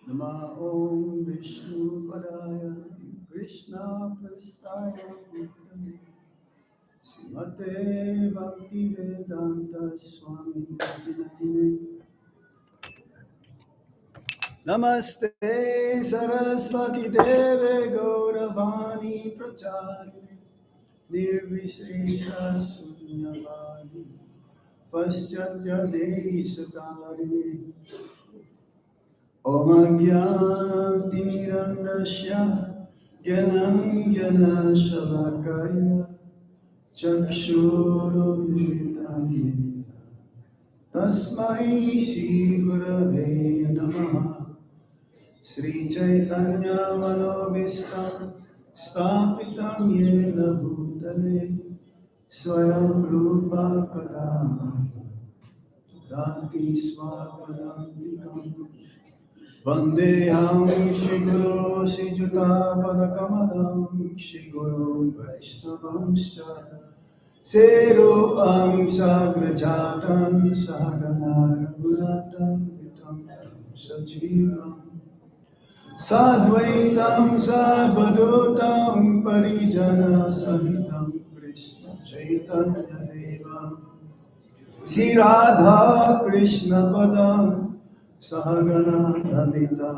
Namo Vishnu Padaya Krishna Prastaya Bhutale Srimate Bhakti Vedanta Swami Namaste Namaste Saraswati Deve Gauravani Pracharine Nirvishesha Sunyavadi Paschatya Deshatarine Om Jnana Timirandasya Gyanam Gyana Shalakaya Chakshurumritam Tasmai Shri Gurave Namaha Sri Chaitanya Manobhistam Stapitam Yena Bhutale Swayam Rupa Kadam Dati Swapadantikam Vandeham Shri Guru Shri Juta Padakamadam Shri Guru Vaishnavamscha Serupam Sagrajatam Sahagana Raghunattam Vitam Sajivam Sadvaitam Sarvadutam Parijana Sahitam Krishna Chaitanya Devam Sri Radha Krishna Padam Sahagana Lalita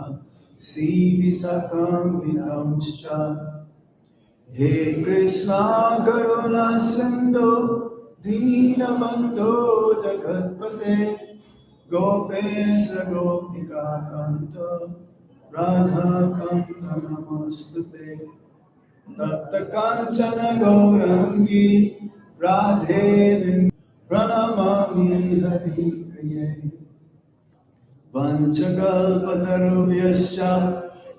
Sri Visakam Vitamscha He Krishna Karuna Sindhu Deenabandhu Jagatpate Gopesha Gopika Kanta Radha Kanta Namastute Tapta Kanchana Gaurangi Radhe Vindhyavani Pranamami Hari Priye Vanchakalpatarubhyascha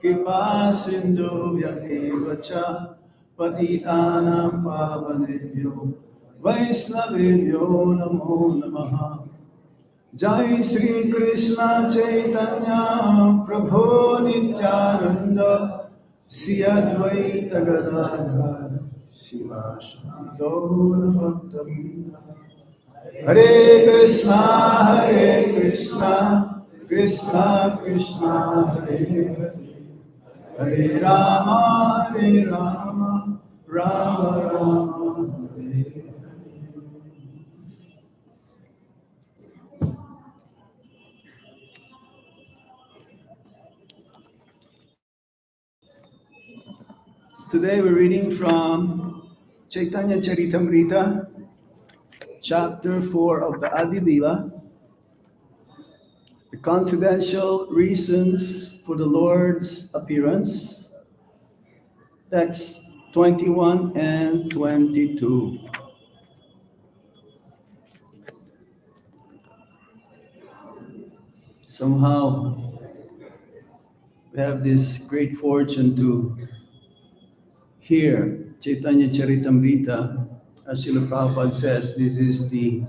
Kripa Sindhubhya Evacha Patitanam Pavanebhyo Vaishnavebhyo Namo Namaha Jai Shri Krishna Chaitanya Prabhu Nityananda Sri Advaita Gadadhar Sivasati Gaura Bhakta Hare Krishna, Krishna Krishna, Hare Hare, Hare Rama, Rama Rama, Hare Hare. Today we're reading from Chaitanya Charitamrita, chapter 4 of the Adi Lila, the confidential reasons for the Lord's appearance, texts 21 and 22. Somehow, we have this great fortune to hear Chaitanya Charitamrita. As Srila Prabhupada says, this is the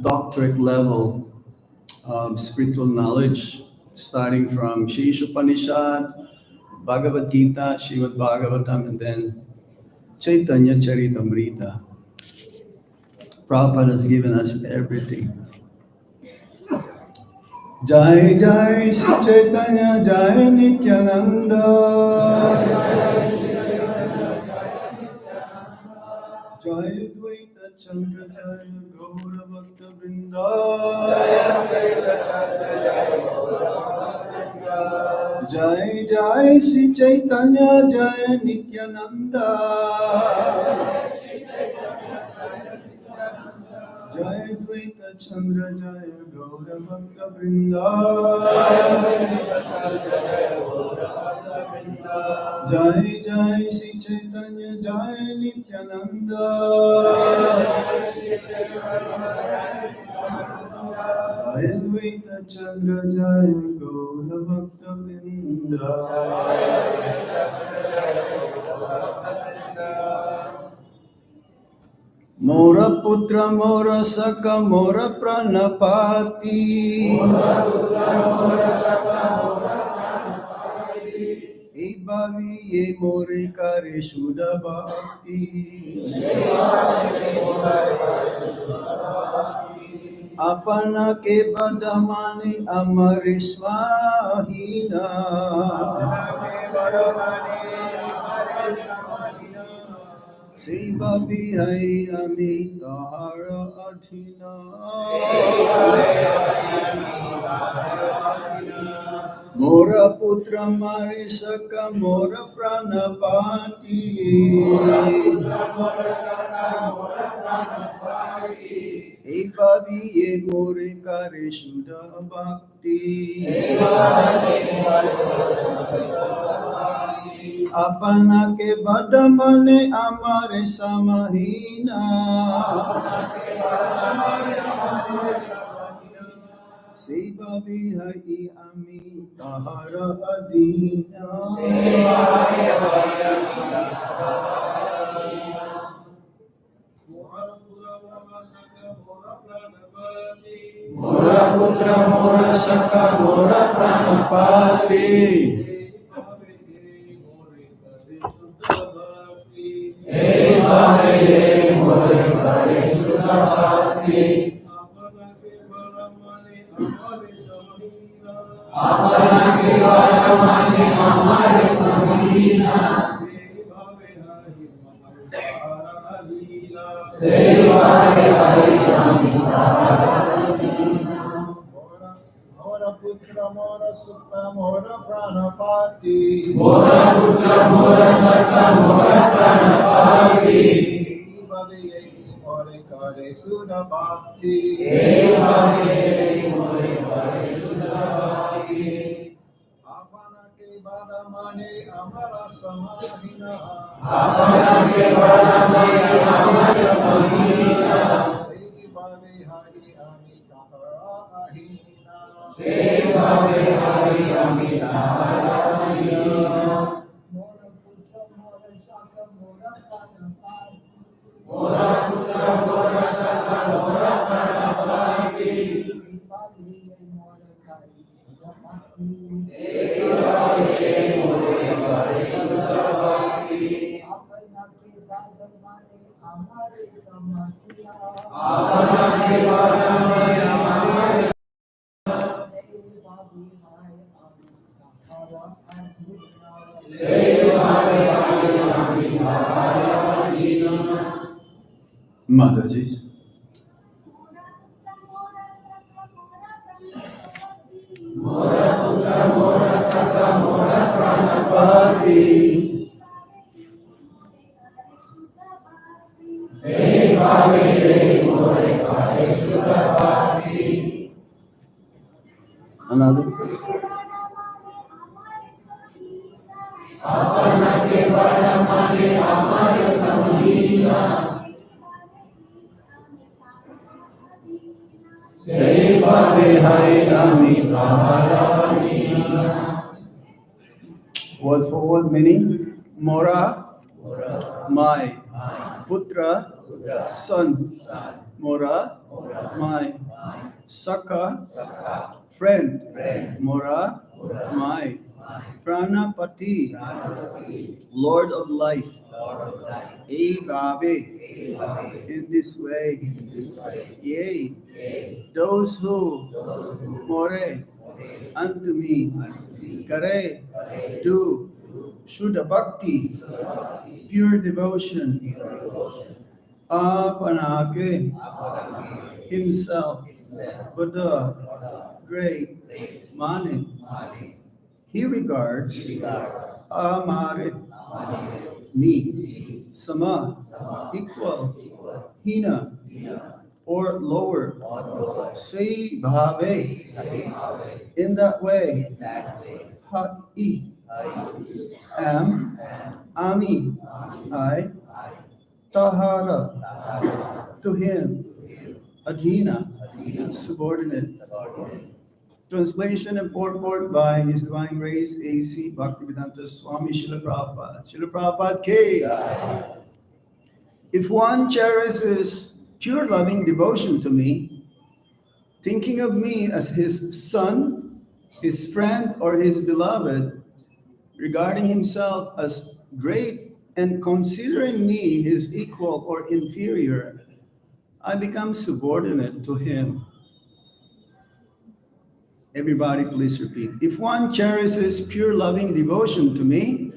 doctorate level of spiritual knowledge, starting from Shishopanishad, Bhagavad Gita, Srimad Bhagavatam, and then Chaitanya Charitamrita. Prabhupada has given us everything. Jai Jai Sri Chaitanya Jai Nityananda Jai Advaita Chandra Jai Gaura Bhakta Vrinda Jai Jai Sri Chaitanya Jai Nityananda Jai Advaita Chandra Jai Gaura Bhakta Vrinda Jai Jai Sri Chaitanya Jai Nityananda Jai Advaita Chandra Jai Gaura Bhakta Vrinda Mora Putra Mora Saka Mora Pranapati Ebavi Ye More Kare Shuddha Bhakti Apana ke badamani amariswahina Seva bihai ami tahara adhina Mora putra mari saka mora pranapati Epavi ye more kare shuddha bhakti Apana ke badamane amare samahina Seva bihai ami tahara adina Mora putra mora saka mora pranapati Evaye more kare shuddha bhakti Apana ke badamane amare samahina Seva bihai ami tahara Mora putra mora sukha mora pranapati Mora putra mora sukha mora pranapati Evaye more kare shuddha bhakti Evaye more kare shuddha bhakti Apana ke badamane amara samahina Apana ke badamane amara samahina Seva bihai ami tahara ahina Seva bihai ami tahara ahina Mora putra mora saka mora pranapati Mora putra mora saka mora pranapati Evaye more kare shuddha bhakti Evaye more kare shuddha bhakti Apana ke badamane amare samahina Apana ke badamane amare Mataji's. Mora putra mora saka mora pranapati Evaye more kare shuddha bhakti Another. Apana ke badamane amare samahina Seva bihai ami tahara ahina Word for word meaning Mora my Putra son Mora my Saka friend Mora my Pranapati Lord of life Bhave, in this way. Yea, those who more unto me, kare, do, Shuddha Bhakti, pure devotion, apanake, himself, Buddha, great, mane, he regards, amare, me, sama, equal, hina, or lower, say bhave, in that way, ha, am, ami, I, tahara, to him, adhina, subordinate. Translation and purport by His Divine Grace A.C. Bhaktivedanta Swami Srila Prabhupada. Srila Prabhupada K. If one cherishes pure loving devotion to me, thinking of me as his son, his friend, or his beloved, regarding himself as great and considering me his equal or inferior, I become subordinate to him. Everybody, please repeat. If one cherishes pure loving devotion to me,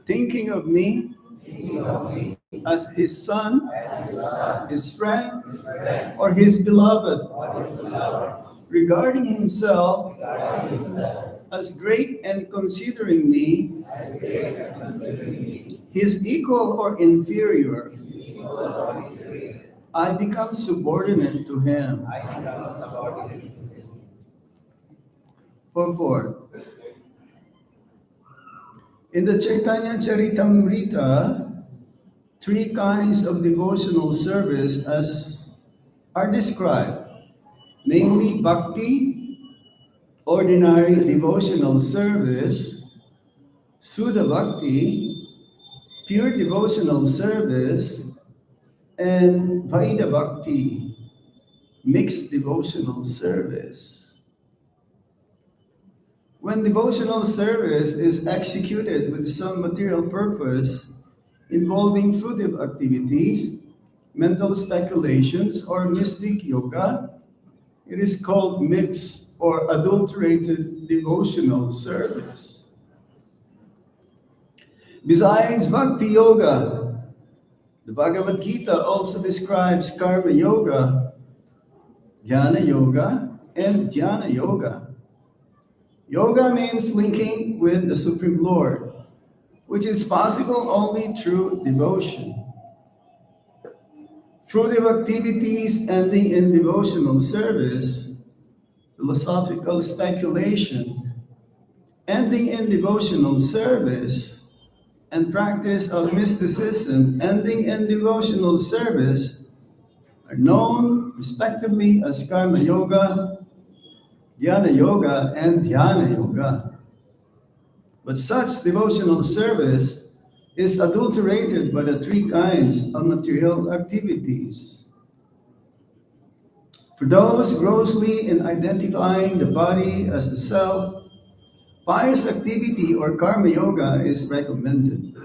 thinking of me as his son, his friend, or his beloved, regarding himself as great and considering me his equal or inferior, I become subordinate to him. Purport. In the Chaitanya Charitamrita, three kinds of devotional service are described, namely bhakti, ordinary devotional service, Suddha Bhakti, pure devotional service, and Vaida Bhakti, mixed devotional service. When devotional service is executed with some material purpose involving fruitive activities, mental speculations, or mystic yoga, it is called mixed or adulterated devotional service. Besides Bhakti Yoga, the Bhagavad Gita also describes Karma Yoga, Jnana Yoga, and Dhyana Yoga. Yoga means linking with the Supreme Lord, which is possible only through devotion. Fruitive activities ending in devotional service, philosophical speculation ending in devotional service, and practice of mysticism ending in devotional service are known respectively as Karma Yoga, Jnana Yoga, and Dhyana Yoga. But such devotional service is adulterated by the three kinds of material activities. For those grossly in identifying the body as the self, pious activity or Karma Yoga is recommended.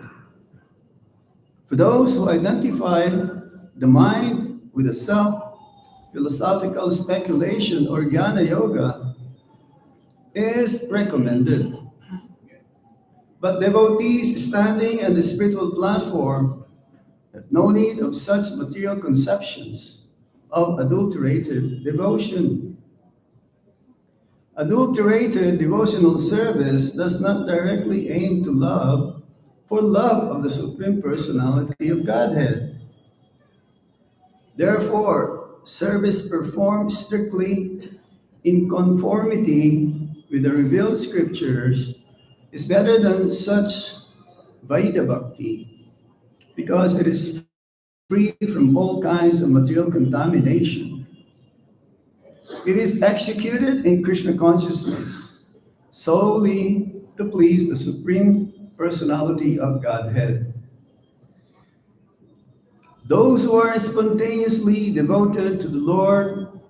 For those who identify the mind with the self, philosophical speculation or Jnana Yoga is recommended. But devotees standing on the spiritual platform have no need of such material conceptions of adulterated devotion. Adulterated devotional service does not directly aim to love for love of the Supreme Personality of Godhead. Therefore, service performed strictly in conformity with the revealed scriptures is better than such Vaida Bhakti because it is free from all kinds of material contamination. It is executed in Krishna consciousness solely to please the Supreme Personality of Godhead. Those who are spontaneously devoted to the Lord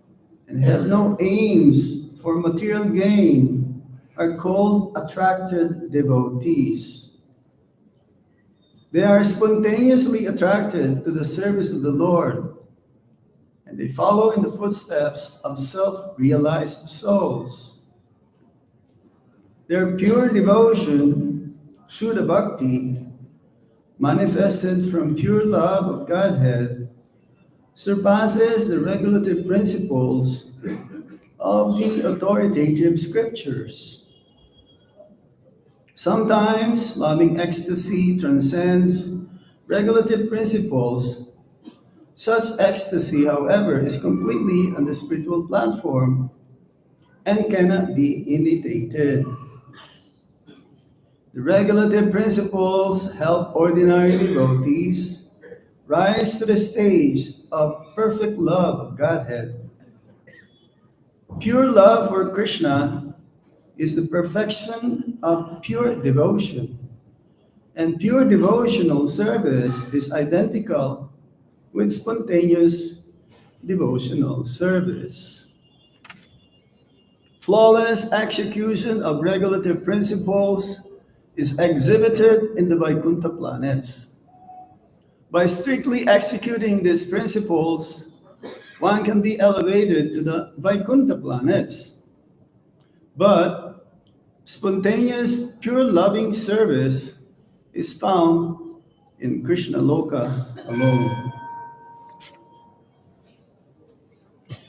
and have no aims for material gain are called attracted devotees. They are spontaneously attracted to the service of the Lord, and they follow in the footsteps of self-realized souls. Their pure devotion, Shuddha Bhakti, manifested from pure love of Godhead, surpasses the regulative principles of the authoritative scriptures. Sometimes loving ecstasy transcends regulative principles. Such ecstasy, however, is completely on the spiritual platform and cannot be imitated. The regulative principles help ordinary devotees rise to the stage of perfect love of Godhead. Pure love for Krishna is the perfection of pure devotion, and pure devotional service is identical with spontaneous devotional service. Flawless execution of regulative principles is exhibited in the Vaikuntha planets. By strictly executing these principles, one can be elevated to the Vaikuntha planets. But spontaneous, pure loving service is found in Krishna Loka alone.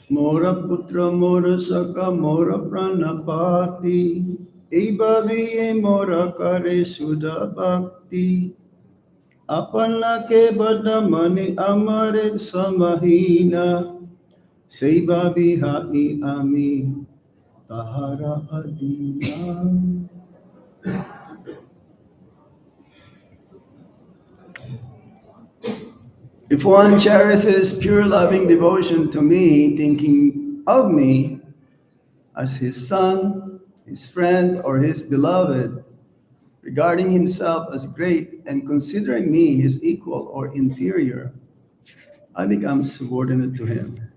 Mora putra mora saka mora pranapati Ibavi mora kare sudha bhakti Apana ke badamani amare samahina Seibavi hai ami tahara adina. If one cherishes pure loving devotion to me, thinking of me as his son, his friend, or his beloved, regarding himself as great and considering me his equal or inferior, I become subordinate to him.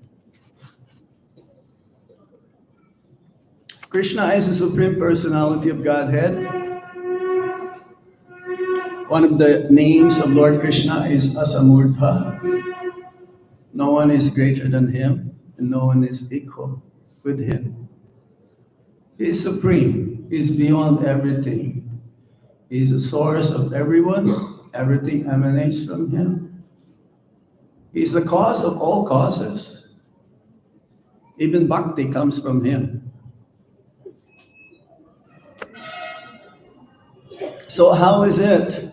Krishna is the Supreme Personality of Godhead. One of the names of Lord Krishna is Asamurtha. No one is greater than him, and no one is equal with him. He is supreme. He is beyond everything. He is the source of everyone. Everything emanates from him. He is the cause of all causes. Even bhakti comes from him. So how is it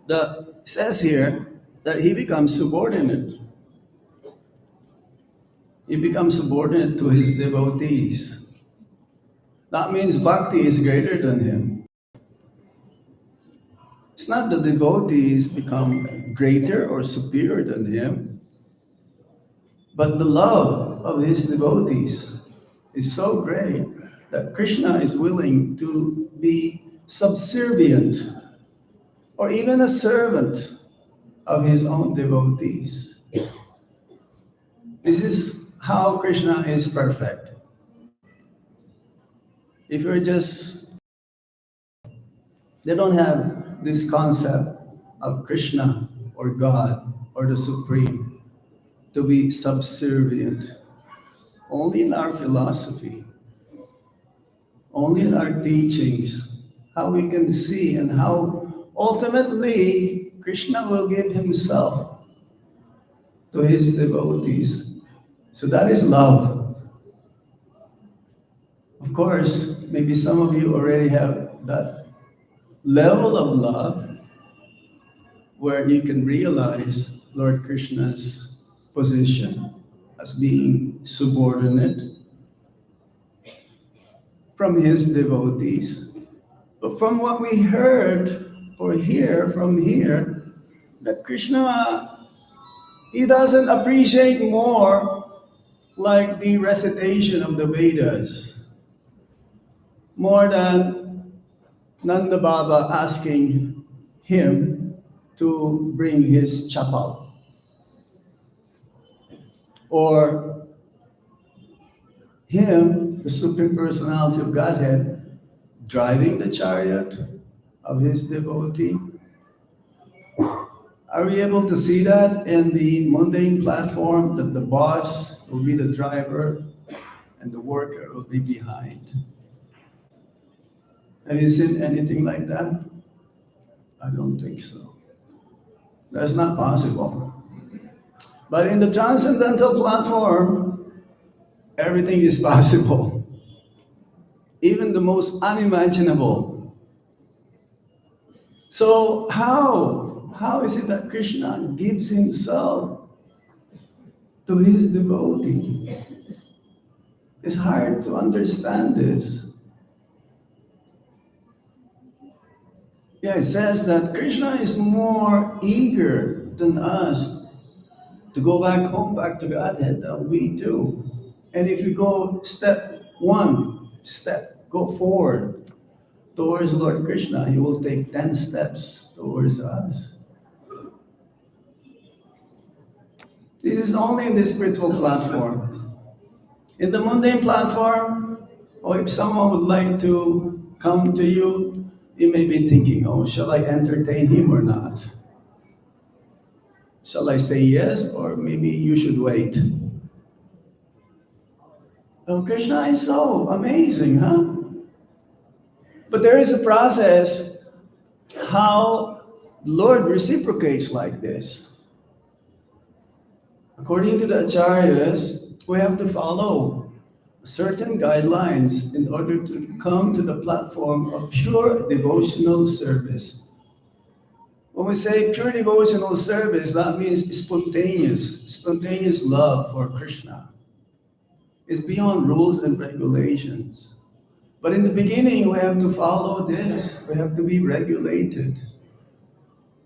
that it says here that he becomes subordinate? He becomes subordinate to his devotees. That means bhakti is greater than him. It's not the devotees become greater or superior than him, but the love of his devotees is so great that Krishna is willing to be subservient or even a servant of his own devotees. This is how Krishna is perfect. If you're just, they don't have this concept of Krishna or God or the Supreme to be subservient. Only in our philosophy, only in our teachings, how we can see and how ultimately Krishna will give himself to his devotees. So that is love. Of course, maybe some of you already have that level of love where you can realize Lord Krishna's position as being subordinate from his devotees. But from what we heard or hear from here, that Krishna, he doesn't appreciate more like the recitation of the Vedas, more than Nanda Baba asking him to bring his chapal, or him, the Supreme Personality of Godhead, driving the chariot of his devotee? Are we able to see that in the mundane platform that the boss will be the driver and the worker will be behind? Have you seen anything like that? I don't think so. That's not possible. But in the transcendental platform, everything is possible, even the most unimaginable. So, how is it that Krishna gives himself to his devotee? It's hard to understand this. Yeah, it says that Krishna is more eager than us to go back home, back to Godhead than we do. And if you go go forward towards Lord Krishna, he will take 10 steps towards us. This is only in the spiritual platform. In the mundane platform, or if someone would like to come to you, you may be thinking, oh, shall I entertain him or not? Shall I say yes, or maybe you should wait? Oh, Krishna is so amazing, huh? But there is a process how the Lord reciprocates like this. According to the acharyas, we have to follow certain guidelines in order to come to the platform of pure devotional service. When we say pure devotional service, that means spontaneous love for Krishna. It's beyond rules and regulations. But in the beginning, we have to follow this. We have to be regulated.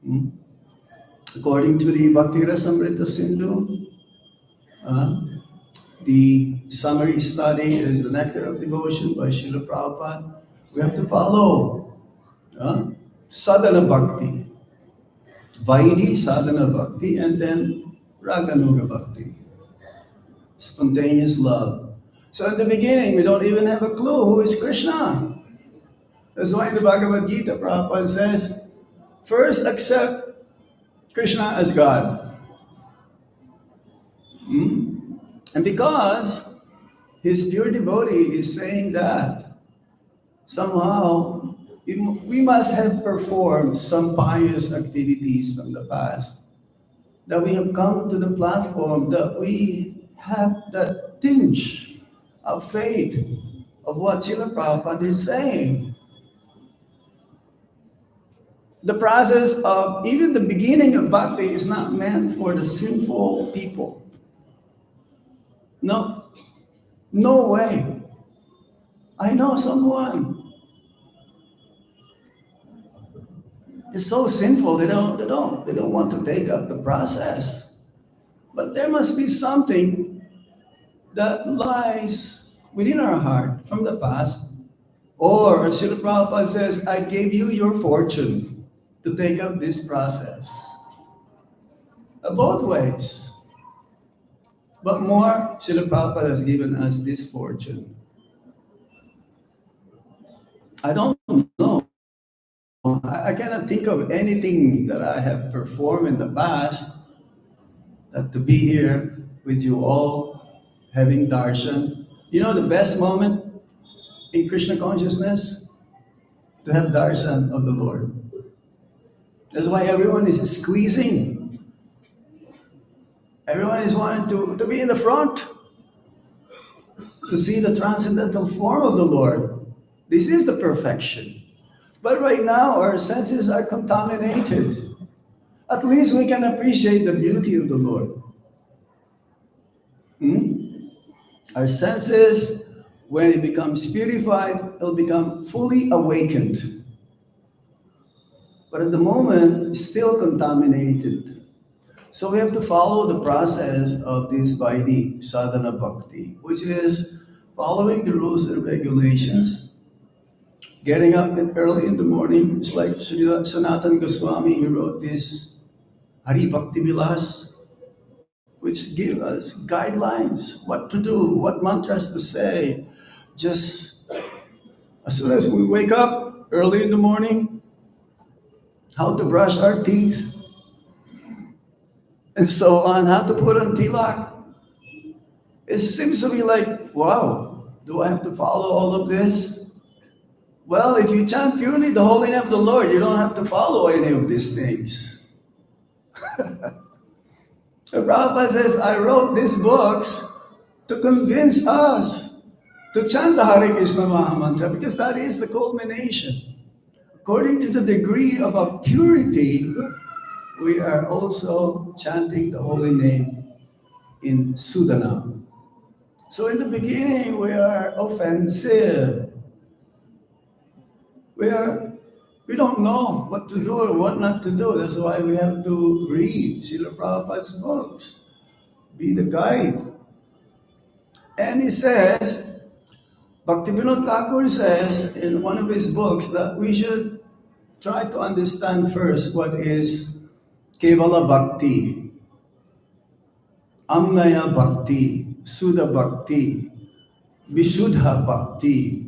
Hmm? According to the Bhakti Rasamrita Sindhu, uh, the summary study is The Nectar of Devotion by Srila Prabhupada. We have to follow sadhana bhakti, Vaidhi sadhana bhakti, and then raganuga bhakti, spontaneous love. So in the beginning, we don't even have a clue who is Krishna. That's why in the Bhagavad Gita, Prabhupada says, first accept Krishna as God. And because his pure devotee is saying that, somehow we must have performed some pious activities from the past, that we have come to the platform, that we have that tinge of faith of what Srila Prabhupada is saying. The process of even the beginning of bhakti is not meant for the sinful people. No, no way. I know someone is so sinful they don't want to take up the process. But there must be something that lies within our heart from the past. Or Srila Prabhupada says, I gave you your fortune to take up this process. Both ways. But more, Srila Prabhupada has given us this fortune. I don't know. I cannot think of anything that I have performed in the past that to be here with you all, having darshan. You know the best moment in Krishna consciousness? To have darshan of the Lord. That's why everyone is squeezing. Everyone is wanting to be in the front, to see the transcendental form of the Lord. This is the perfection. But right now, our senses are contaminated. At least we can appreciate the beauty of the Lord. Our senses, when it becomes purified, it'll become fully awakened. But at the moment, it's still contaminated. So we have to follow the process of this Vaidhi sadhana bhakti, which is following the rules and regulations, getting up early in the morning. It's like Srila Sanatan Goswami, he wrote this Hari Bhakti Vilas, which give us guidelines, what to do, what mantras to say. Just As soon as we wake up early in the morning, how to brush our teeth, and so on, how to put on tilak. It seems to be like, wow, do I have to follow all of this? Well, if you chant purely the holy name of the Lord, you don't have to follow any of these things. The Prabhupada says, I wrote these books to convince us to chant the Hare Krishna Mahamantra because that is the culmination. According to the degree of our purity, we are also chanting the holy name in Sudana. So in the beginning, we are offensive. We are we don't know what to do or what not to do. That's why we have to read Srila Prabhupada's books, be the guide. And he says, Bhaktivinoda Thakur says in one of his books that we should try to understand first what is Kevala Bhakti, Amnaya Bhakti, Sudha Bhakti, Vishuddha Bhakti.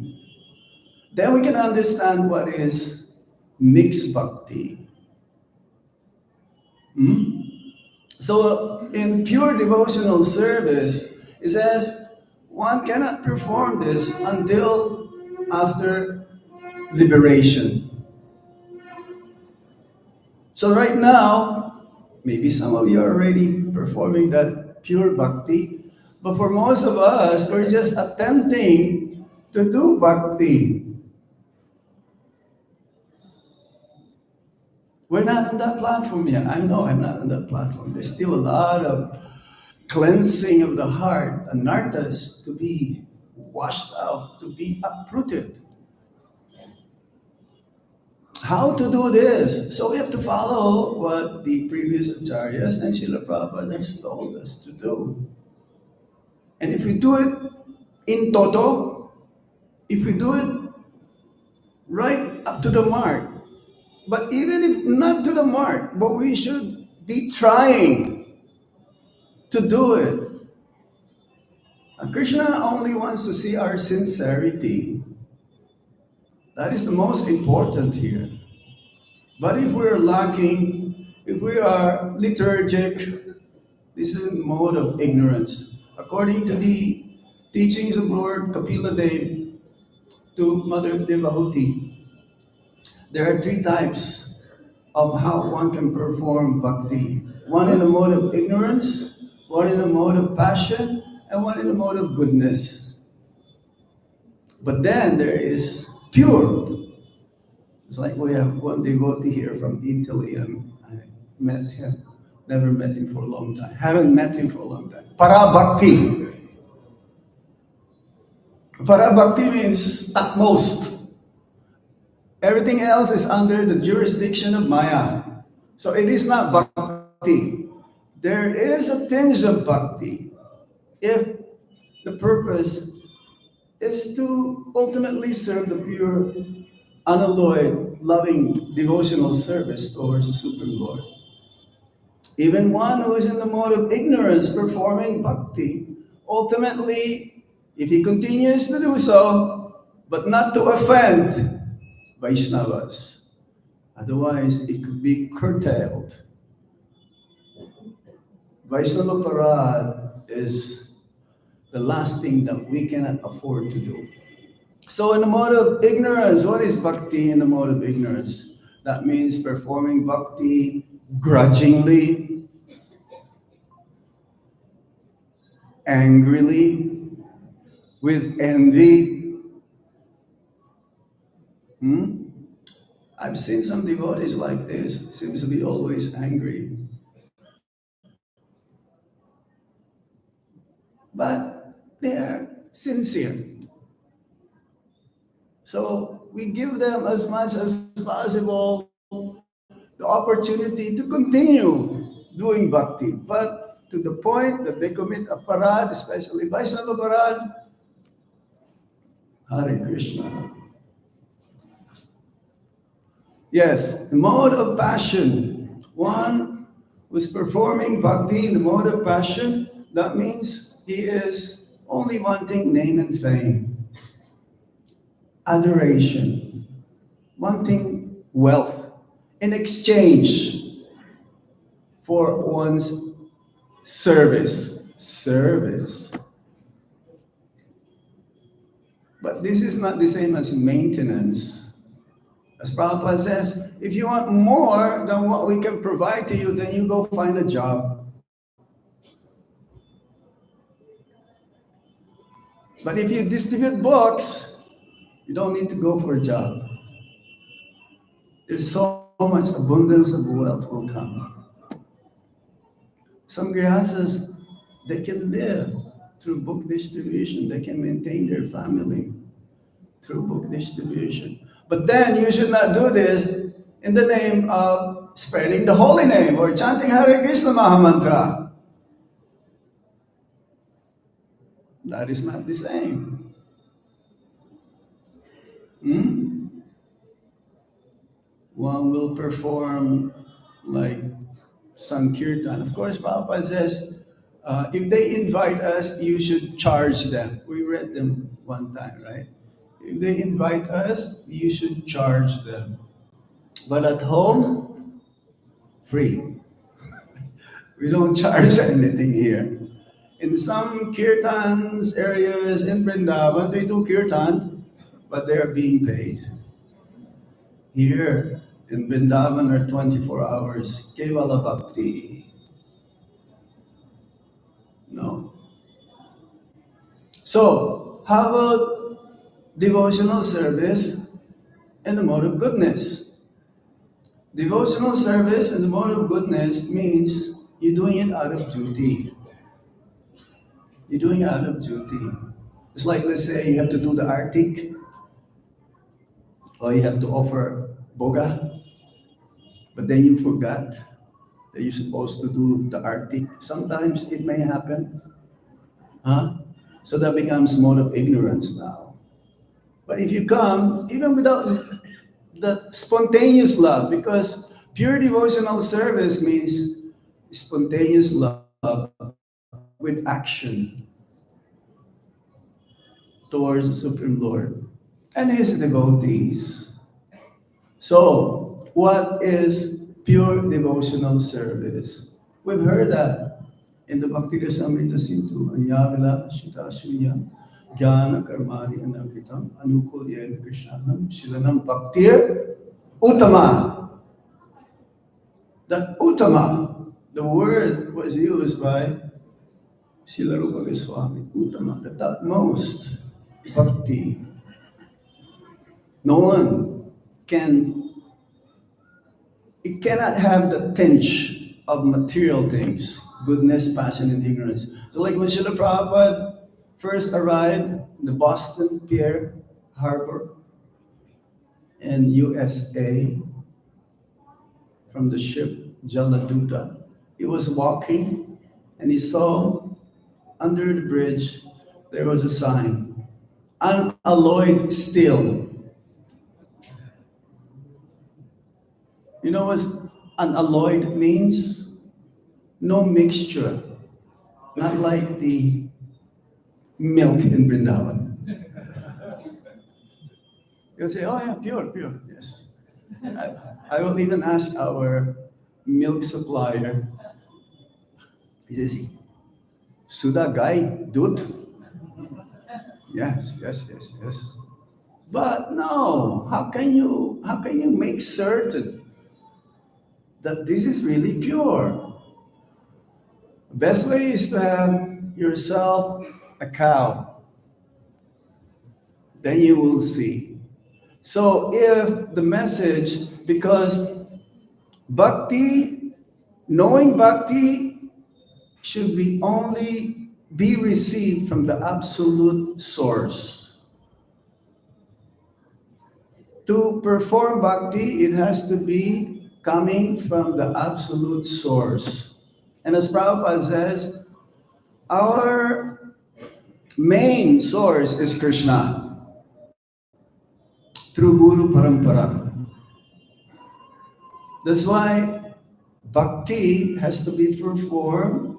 Then we can understand what is mixed Bhakti. So in pure devotional service, it says one cannot perform this until after liberation. So right now, maybe some of you are already performing that pure bhakti, but for most of us, we're just attempting to do bhakti. We're not on that platform yet. I know I'm not on that platform. There's still a lot of cleansing of the heart, anarthas to be washed out, to be uprooted. How to do this? So we have to follow what the previous acharyas and Srila Prabhupada has told us to do. And if we do it in toto, if we do it right up to the mark, but even if not to the mark, but we should be trying to do it. Krishna only wants to see our sincerity. That is the most important here. But if we're lacking, if we are liturgic, this is a mode of ignorance. According to the teachings of Lord Kapila Dev to Mother Devahuti, there are three types of how one can perform bhakti. One in a mode of ignorance, one in a mode of passion, and one in a mode of goodness. But then there is pure. It's like we have one devotee here from Italy, and I met him. Never met him for a long time. Haven't met him for a long time. Parabhakti. Parabhakti means utmost. Everything else is under the jurisdiction of Maya. So it is not bhakti. There is a tinge of bhakti if the purpose is to ultimately serve the pure, unalloyed, loving, devotional service towards the Supreme Lord. Even one who is in the mode of ignorance performing bhakti, ultimately, if he continues to do so, but not to offend Vaishnavas, otherwise it could be curtailed. Vaishnava Parad is the last thing that we cannot afford to do. So in the mode of ignorance, what is bhakti in the mode of ignorance? That means performing bhakti grudgingly, angrily, with envy. I've seen some devotees like this, seems to be always angry. But they are sincere. So we give them as much as possible the opportunity to continue doing bhakti. But to the point that they commit a parad, especially Vaishnava parad, Hare Krishna. Yes, the mode of passion. One who's performing bhakti in the mode of passion, that means he is only wanting name and fame. adoration, wanting wealth in exchange for one's service. Service. But this is not the same as maintenance. As Prabhupada says, if you want more than what we can provide to you, then you go find a job. But if you distribute books, you don't need to go for a job. There's so much abundance of wealth will come. Some grihastas, they can live through book distribution. They can maintain their family through book distribution. But then you should not do this in the name of spreading the holy name or chanting Hare Krishna Mahamantra. That is not the same. One will perform like Sankirtan. Of course, Prabhupada says, if they invite us, you should charge them. We read them one time, right? If they invite us, you should charge them. But at home, free. We don't charge anything here. In some kirtans areas in Vrindavan, they do kirtan, but they are being paid. Here in Vrindavan are 24 hours. Kevala Bhakti. No. So, how about devotional service in the mode of goodness? Devotional service in the mode of goodness means you're doing it out of duty. You're doing it out of duty. It's like, let's say, you have to do the artik, or you have to offer boga, but then you forgot that you're supposed to do the artik. Sometimes it may happen. So that becomes mode of ignorance now. But if you come, even without the spontaneous love, because pure devotional service means spontaneous love with action towards the Supreme Lord and His devotees. So, what is pure devotional service? We've heard that in the Bhakti Rasamrita Sindhu, Anyavila Shita Shunya, Jnana Karmani Anakritam, Anukulyena Krishnanam, Shilanam Bhaktir, Uttama. That Uttama, the word was used by Srila Rupa Goswami, Uttama, the topmost bhakti. No one can, it cannot have the tinge of material things, goodness, passion, and ignorance. So like when Srila Prabhupada first arrived in the Boston Pier Harbor in USA from the ship Jaladuta, he was walking and he saw under the bridge there was a sign, unalloyed steel. You know what unalloyed means? No mixture, not like the milk in Vrindavan. You'll say, oh yeah, pure, yes. I will even ask our milk supplier. He says, Suda Gai Dut? Yes. But no, how can you make certain that this is really pure? The best way is to have yourself a cow. Then you will see. So if the message, because bhakti, knowing bhakti should be only be received from the absolute source. To perform bhakti, it has to be coming from the absolute source. And as Prabhupada says, our main source is Krishna through Guru Parampara. That's why bhakti has to be performed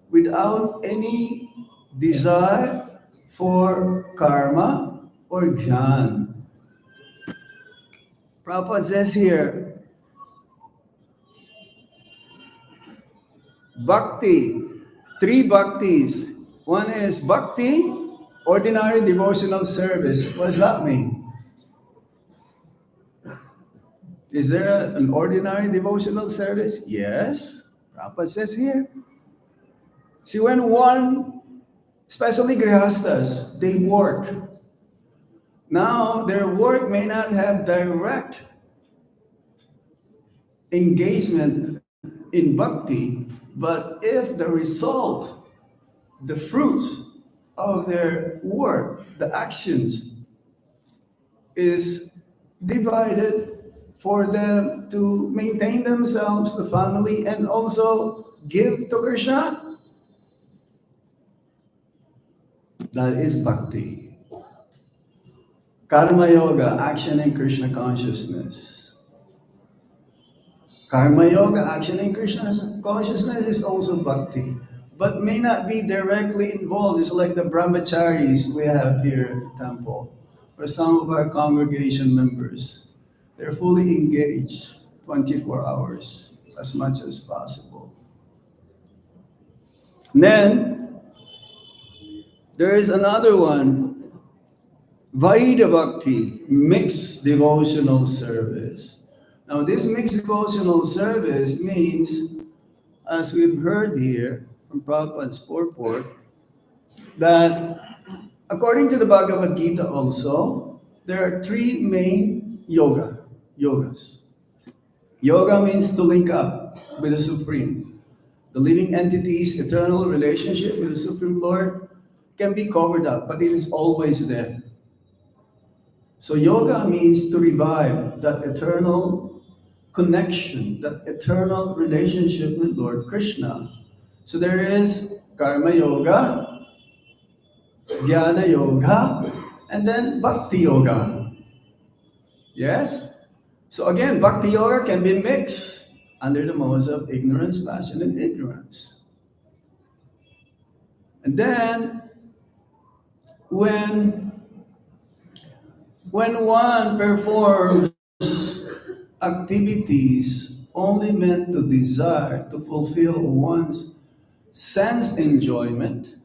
without any desire for karma or jnana. Prabhupada says here, bhakti, three bhaktis. One is bhakti, ordinary devotional service. What does that mean? Is there an ordinary devotional service? Yes. Prabhupada says here. See, when one, especially grihastas, they work. Now, their work may not have direct engagement in bhakti, but if the result, the fruits of their work, the actions, is divided for them to maintain themselves, the family, and also give to Krishna, that is bhakti. Karma yoga, action in Krishna consciousness. Karma yoga, action in Krishna consciousness, is also bhakti, but may not be directly involved. It's like the brahmacharis we have here at the temple, or some of our congregation members. They're fully engaged 24 hours, as much as possible. And then, there is another one, Vaida Bhakti, mixed devotional service. Now, this mixed devotional service means, as we've heard here from Prabhupada's purport, that according to the Bhagavad Gita also, there are three main yogas. Yoga means to link up with the Supreme. The living entity's eternal relationship with the Supreme Lord can be covered up, but it is always there. So yoga means to revive that eternal connection, that eternal relationship with Lord Krishna. So there is karma yoga, jnana yoga, and then bhakti yoga. Yes? So again, bhakti yoga can be mixed under the modes of ignorance, passion, and ignorance. And then when one performs activities only meant to desire to fulfill one's sense enjoyment,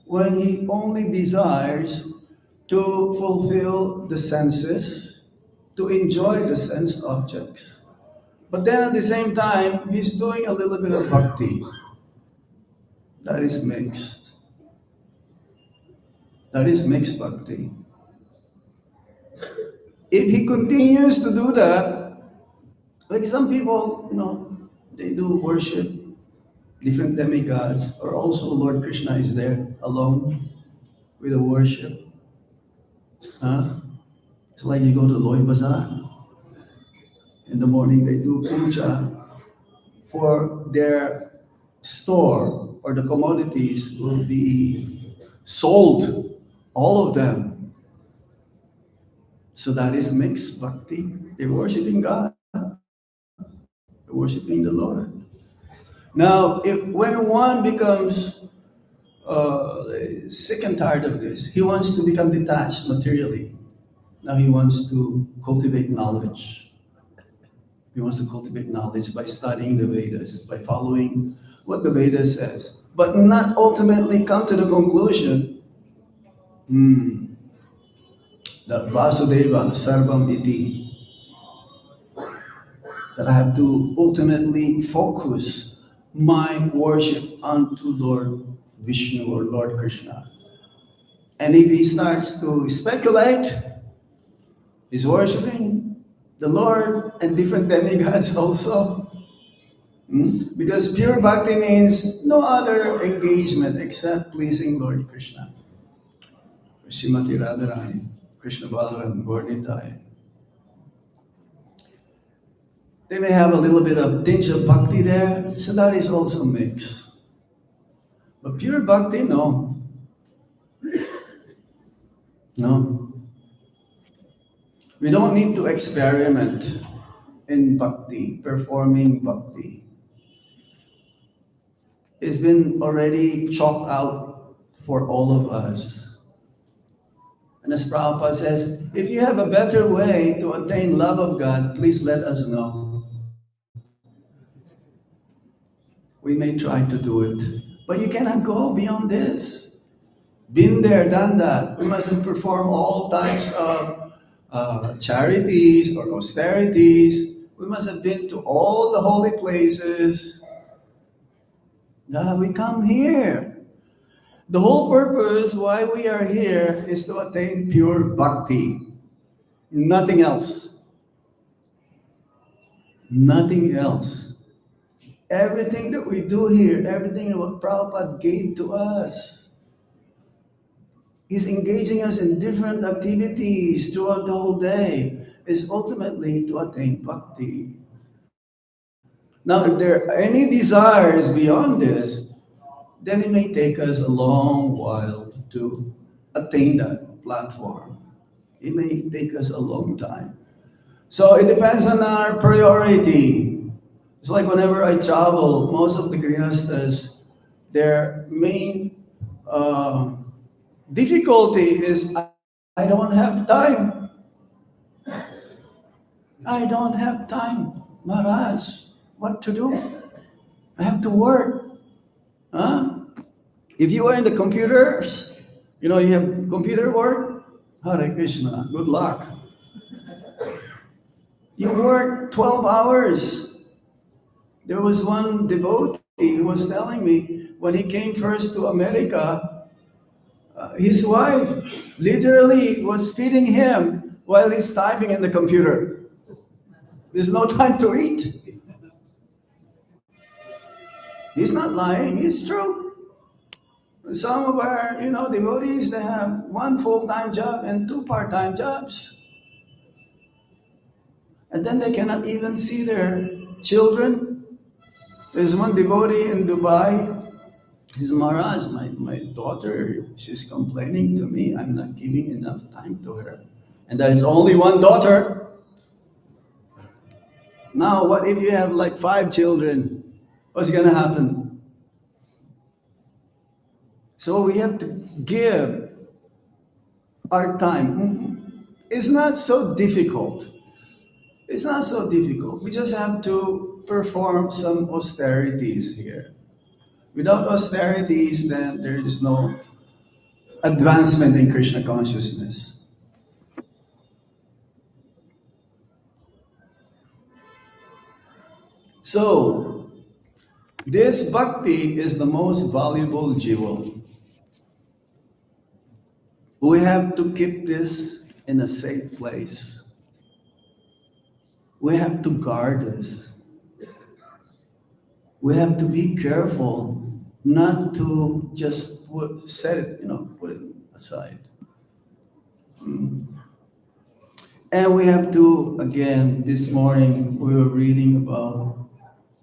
when he only desires to fulfill the senses, to enjoy the sense objects, but then at the same time, he's doing a little bit of bhakti, that is mixed. That is mixed bhakti. If he continues to do that, like some people, they do worship different demigods, or also Lord Krishna is there alone with the worship. Huh? It's like you go to Loy Bazaar. In the morning, they do puja for their store, or the commodities will be sold, all of them. So that is mixed bhakti. They're worshiping God, they're worshiping the Lord. Now, when one becomes sick and tired of this, he wants to become detached materially. Now he wants to cultivate knowledge. He wants to cultivate knowledge by studying the Vedas, by following what the Vedas says, but not ultimately come to the conclusion that Vasudeva Sarvam Iti, that I have to ultimately focus my worship unto Lord Vishnu or Lord Krishna. And if he starts to speculate, he's worshiping the Lord and different demigods also. Because pure bhakti means no other engagement except pleasing Lord Krishna. Srimati Radharani, Krishna Balaram, Gaurnitai. They may have a little bit of tinge of bhakti there, so that is also mixed. But pure bhakti, no. No. We don't need to experiment in bhakti, performing bhakti. It's been already chalked out for all of us. And as Prabhupada says, if you have a better way to attain love of God, please let us know. We may try to do it. But you cannot go beyond this. Been there, done that. We mustn't perform all types of charities or austerities. We must have been to all the holy places. We come here. The whole purpose why we are here is to attain pure bhakti. Nothing else. Nothing else. Everything that we do here, everything that Prabhupada gave to us, He's engaging us in different activities throughout the whole day, is ultimately to attain bhakti. Now, if there are any desires beyond this, then it may take us a long while to attain that platform. It may take us a long time. So it depends on our priority. It's like whenever I travel, most of the grihastas, their main uh, difficulty is I don't have time. I don't have time, Maharaj. What to do? I have to work. Huh? If you are in the computers, you have computer work, Hare Krishna, good luck. You work 12 hours. There was one devotee who was telling me when he came first to America, his wife literally was feeding him while he's typing in the computer. There's no time to eat. He's not lying, it's true. Some of our, devotees, they have one full-time job and two part-time jobs. And then they cannot even see their children. There's one devotee in Dubai. He says, Maharaj, my daughter, she's complaining to me. I'm not giving enough time to her. And there is only one daughter. Now, what if you have like 5 children? What's going to happen? So we have to give our time. It's not so difficult. It's not so difficult. We just have to perform some austerities here. Without austerities, then there is no advancement in Krishna consciousness. So, this bhakti is the most valuable jewel. We have to keep this in a safe place. We have to guard this. We have to be careful not to just put it aside. And we have to, again, this morning we were reading about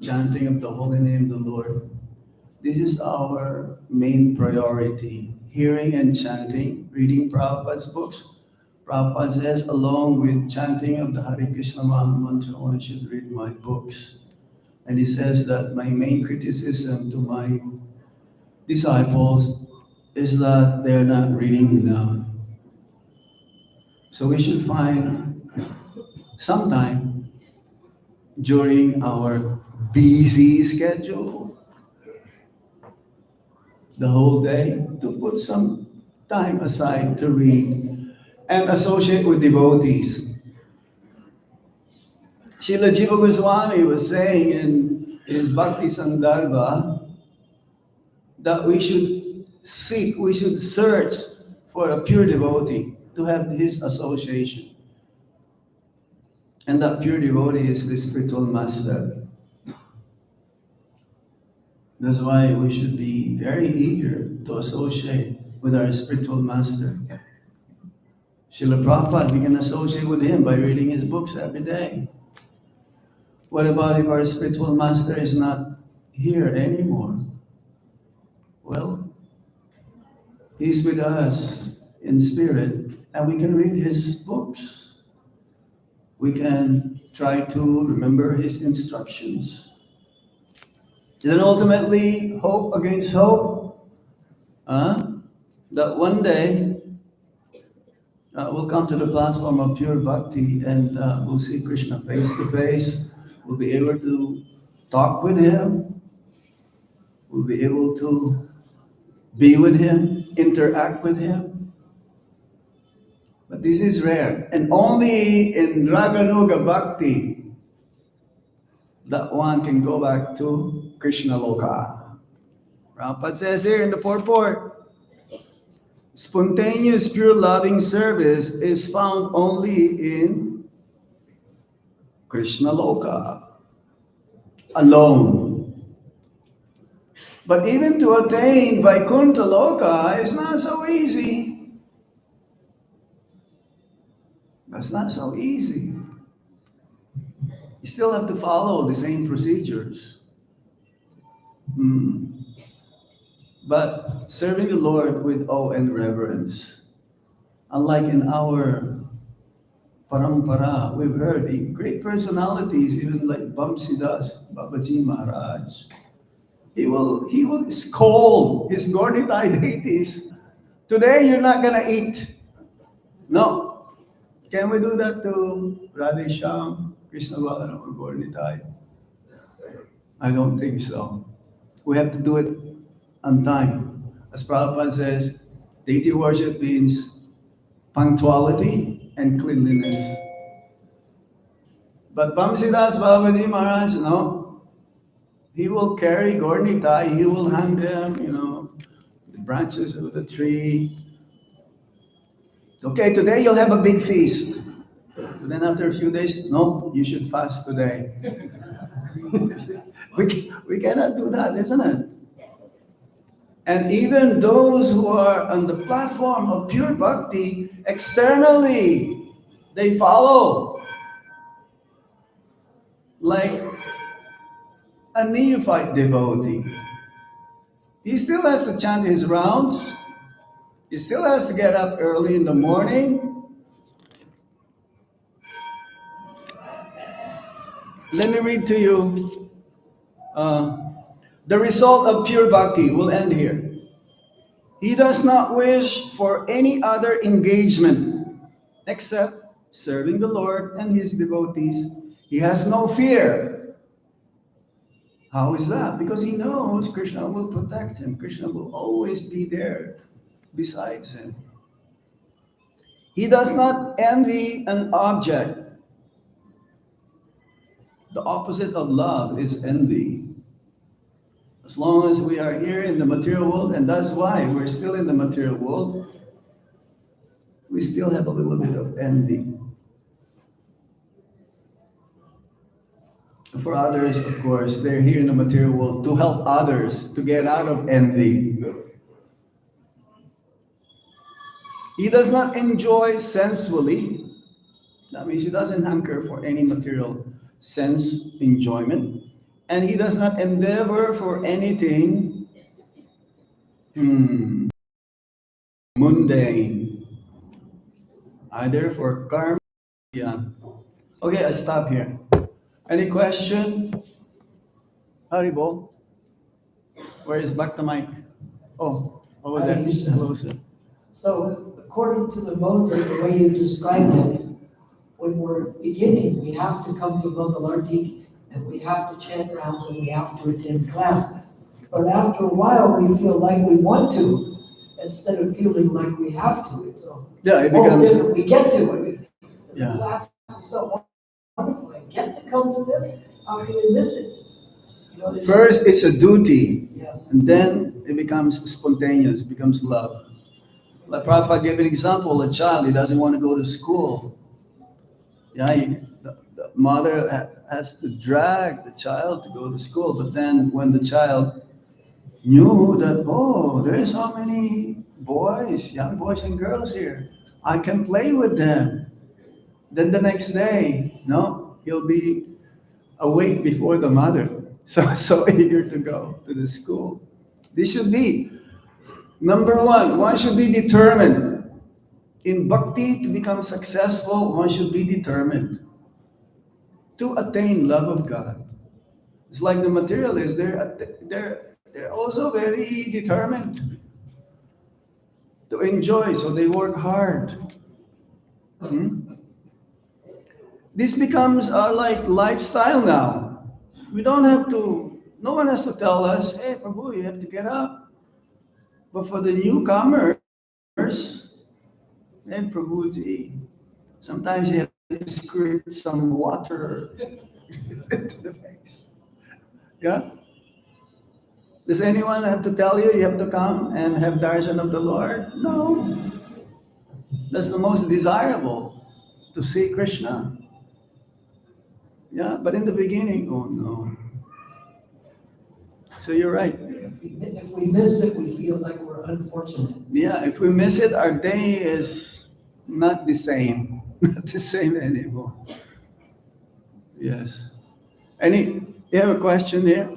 chanting of the holy name of the Lord. This is our main priority. Hearing and chanting, reading Prabhupada's books. Prabhupada says, along with chanting of the Hare Krishna Maha Mantra, one should read my books. And he says that my main criticism to my disciples is that they're not reading enough. So we should find some time during our busy schedule, the whole day, to put some time aside to read and associate with devotees. Srila Jiva Goswami was saying in his Bhakti Sandarbha that we should seek, we should search for a pure devotee to have his association. And that pure devotee is the spiritual master. That's why we should be very eager to associate with our spiritual master. Srila Prabhupada, we can associate with him by reading his books every day. What about if our spiritual master is not here anymore? Well, he's with us in spirit, and we can read his books. We can try to remember his instructions. Then ultimately, hope against hope, that one day We'll come to the platform of pure bhakti and we'll see Krishna face to face. We'll be able to talk with him. We'll be able to be with him, interact with him. But this is rare. And only in Raganuga Bhakti that one can go back to Krishna Loka. Prabhupada says here in the purport, spontaneous pure loving service is found only in Krishna Loka, alone. But even to attain Vaikuntha Loka is not so easy. That's not so easy. You still have to follow the same procedures. But serving the Lord with awe and reverence, unlike in our parampara, we've heard great personalities, even like Bamsidas, Babaji Maharaj. He will scold his Gaurnitai deities. Today you're not gonna eat. No. Can we do that to Radhe Shyam, Krishna Balaram, or Gaurnitai? I don't think so. We have to do it on time. As Prabhupada says, deity worship means punctuality and cleanliness. But Bamsidas Babaji Maharaj, no. He will carry Gaurnitai, he will hang them, the branches of the tree. Okay, today you'll have a big feast. But then after a few days, no, you should fast today. we cannot do that, isn't it? And even those who are on the platform of pure bhakti, externally, they follow. Like a neophyte devotee. He still has to chant his rounds. He still has to get up early in the morning. Let me read to you the result of pure bhakti. Will end here. He does not wish for any other engagement except serving the Lord and his devotees. He has no fear. How is that? Because he knows Krishna will protect him. Krishna will always be there besides him. He does not envy an object. The opposite of love is envy. As long as we are here in the material world, and that's why we're still in the material world, we still have a little bit of envy. For others, of course, they're here in the material world to help others to get out of envy. He does not enjoy sensually. That means he doesn't hanker for any material sense enjoyment. And he does not endeavor for anything mundane, either for karma. Yeah. Okay, I stop here. Any question? Haribo? Where is back the mic? Oh, over there. Closer. So, according to the modes and the way you described it, when we're beginning, we have to come to Mangalarti and we have to chant rounds and we have to attend class. But after a while, we feel like we want to instead of feeling like we have to. It's a it whole becomes different. We get to it. The Yeah. class is so wonderful. I get to come to this. How can I miss it? First, it's a duty, Yes. and then it becomes spontaneous, becomes love. Like Prabhupada gave an example, a child, he doesn't want to go to school. Yeah, the mother has to drag the child to go to school, but then when the child knew that, oh, there's so many boys, young boys and girls here, I can play with them. Then the next day, he'll be awake before the mother. So eager to go to the school. This should be, number one should be determined. In bhakti, to become successful, one should be determined to attain love of God. It's like the materialists, they're also very determined to enjoy, so they work hard. Hmm? This becomes our like lifestyle now. We don't have to, no one has to tell us, hey, Prabhu, you have to get up. But for the newcomers, hey, Prabhuji, sometimes you have to squirt some water into the face. Yeah? Does anyone have to tell you you have to come and have darshan of the Lord? No. That's the most desirable to see Krishna. Yeah, but in the beginning, oh no. So you're right. If we miss it, we feel like we're unfortunate. Yeah, if we miss it, our day is not the same. Not the same anymore. Yes. You have a question here?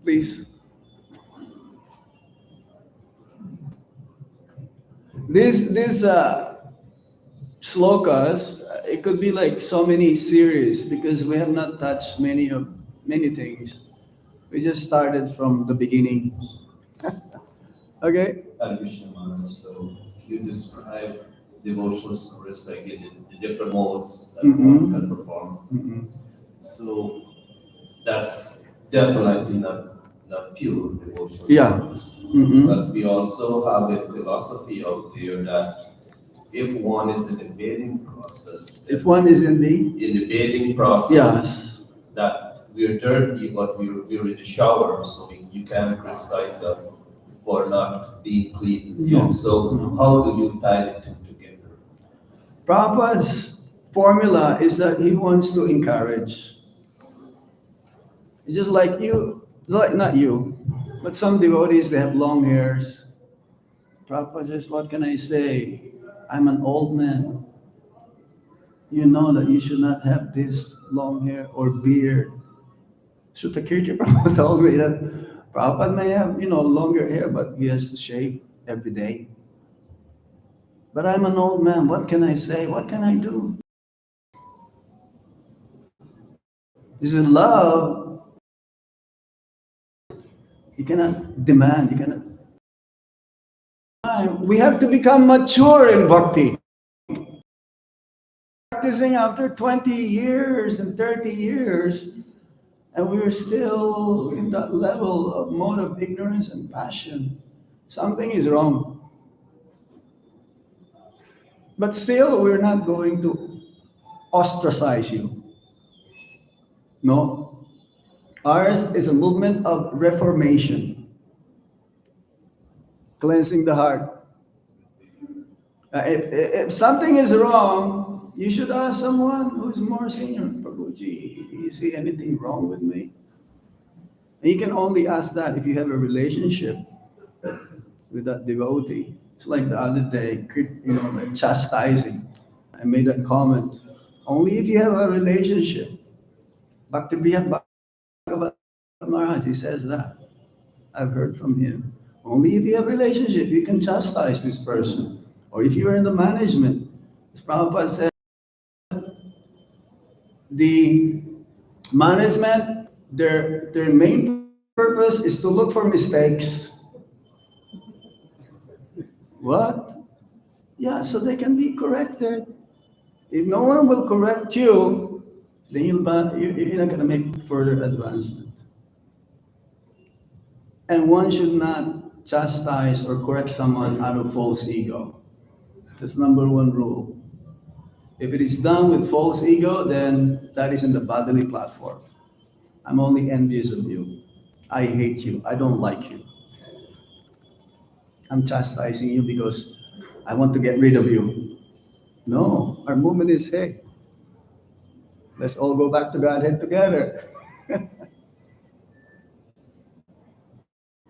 Please. This slokas, it could be like so many series because we have not touched many things. We just started from the beginning. Okay? Hare Krishna Maharaj. So you describe devotional service like in the different modes that one can perform. Mhm. So that's definitely not pure devotional Yeah. service. Mhm. But we also have a philosophy out there that if one is in the bathing process, If one is in the in the bathing process, yes, that we're dirty, but we're in the shower, so you can't criticize us for not being clean as No. yet. So No. how do you tie the two together? Prabhupada's formula is that he wants to encourage. It's just like you, like not you, but some devotees they have long hairs. Prabhupada says, "What can I say? I'm an old man. You know that you should not have this long hair or beard." Sutakirti Prabhupada told me that Prabhupada may have, longer hair, but he has to shave every day. But I'm an old man. What can I say? What can I do? This is love. You cannot demand. You cannot. We have to become mature in bhakti. Practicing after 20 years and 30 years, and we're still in that level of mode of ignorance and passion. Something is wrong. But still, we're not going to ostracize you. No. Ours is a movement of reformation, cleansing the heart. If something is wrong, you should ask someone who's more senior. Prabhuji, do you see anything wrong with me? And you can only ask that if you have a relationship with that devotee. It's like the other day, like chastising. I made that comment. Only if you have a relationship. Bhakti Bhagavad Maharaj, he says that. I've heard from him. Only if you have a relationship, you can chastise this person. Or if you are in the management, as Prabhupada said, the management, their main purpose is to look for mistakes. What? Yeah, so they can be corrected. If no one will correct you, then you're not going to make further advancement. And one should not chastise or correct someone out of false ego. That's number one rule. If it is done with false ego, then that is in the bodily platform. I'm only envious of you. I hate you. I don't like you. I'm chastising you because I want to get rid of you. No, our movement is hey, let's all go back to Godhead together.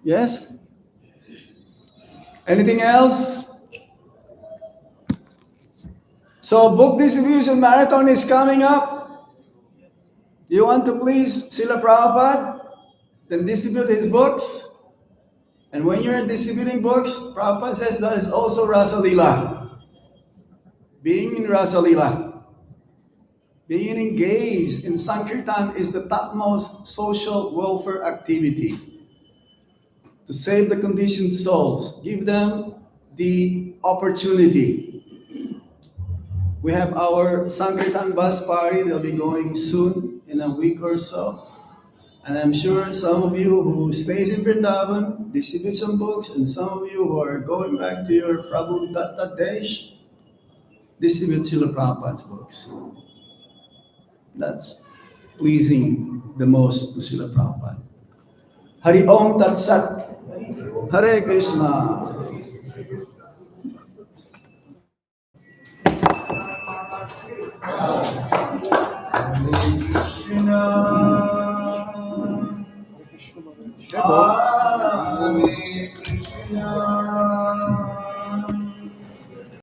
Yes? Anything else? So book distribution marathon is coming up. You want to please Srila Prabhupada? Then distribute his books. And when you're distributing books, Prabhupada says that is also Rasalila. Being in Rasalila. Being engaged in Sankirtan is the topmost social welfare activity. To save the conditioned souls, give them the opportunity We have our Sankirtan bus party. They'll be going soon in a week or so. And I'm sure some of you who stays in Vrindavan distribute some books, and some of you who are going back to your Prabhu Datta Desh distribute Srila Prabhupada's books. That's pleasing the most to Srila Prabhupada. Hari Om Tat Sat. Hare Krishna. Krishna.